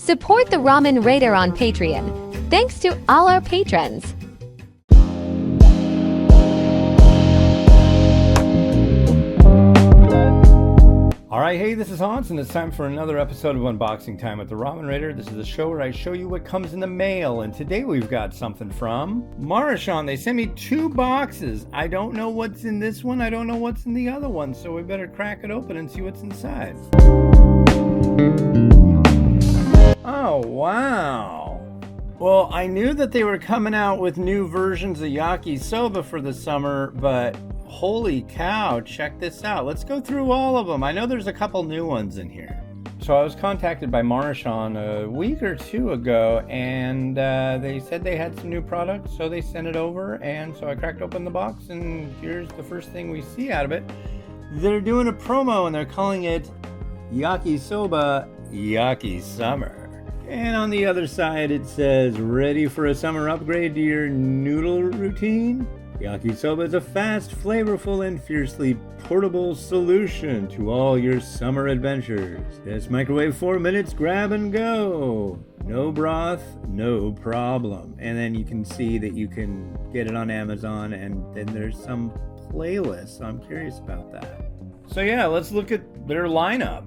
Support the Ramen Raider on Patreon. Thanks to all our patrons. Alright, hey, this is Hans, and it's time for another episode of Unboxing Time with the Ramen Raider. This is the show where I show you what comes in the mail, and today we've got something from Maruchan. They sent me 2 boxes. I don't know what's in this one, I don't know what's in the other one, so we better crack it open and see what's inside. Oh, wow. Well, I knew that they were coming out with new versions of Yakisoba for the summer, but holy cow, check this out. Let's go through all of them. I know there's a couple new ones in here. So I was contacted by Maruchan a week or 2 ago, and they said they had some new products, so they sent it over, and so I cracked open the box, and here's the first thing we see out of it. They're doing a promo, and they're calling it Yakisoba Yaki Summer. And on the other side it says, ready for a summer upgrade to your noodle routine? Yakisoba is a fast, flavorful, and fiercely portable solution to all your summer adventures. Just microwave 4 minutes, grab and go. No broth, no problem. And then you can see that you can get it on Amazon, and then there's some playlists. I'm curious about that. So yeah, let's look at their lineup.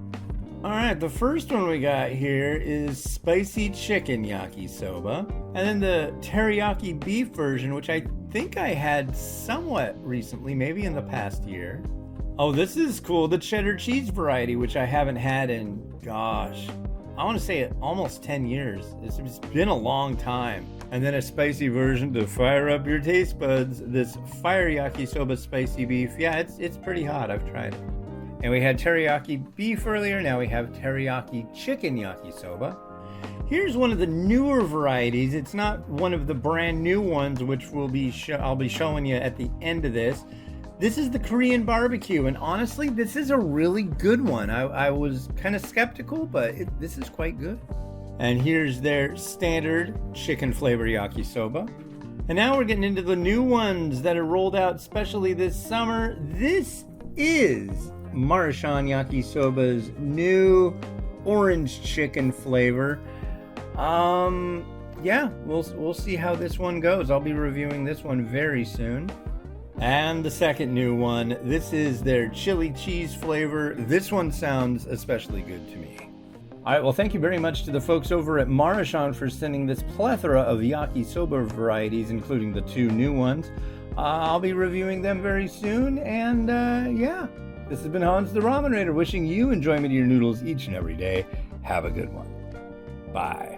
Alright, the first one we got here is spicy chicken yakisoba, and then the teriyaki beef version, which I think I had somewhat recently, maybe in the past year. Oh, this is cool, the cheddar cheese variety, which I haven't had in, gosh, I want to say almost 10 years. It's been a long time. And then a spicy version to fire up your taste buds, this fire yakisoba spicy beef. Yeah, it's pretty hot, I've tried it. And we had teriyaki beef earlier, now we have teriyaki chicken yakisoba. Here's one of the newer varieties. It's not one of the brand new ones, which I'll be showing you at the end of this. This is the Korean barbecue, and honestly, this is a really good one. I was kind of skeptical, but this is quite good. And here's their standard chicken flavor yakisoba. And now we're getting into the new ones that are rolled out especially this summer. This is Maruchan Yakisoba's new orange chicken flavor. Yeah, we'll see how this one goes. I'll be reviewing this one very soon. And the second new one, this is their chili cheese flavor. This one sounds especially good to me. All right, well, thank you very much to the folks over at Maruchan for sending this plethora of yakisoba varieties, including the 2 new ones. I'll be reviewing them very soon, and yeah. This has been Hans the Ramen Raider, wishing you enjoyment of your noodles each and every day. Have a good one. Bye.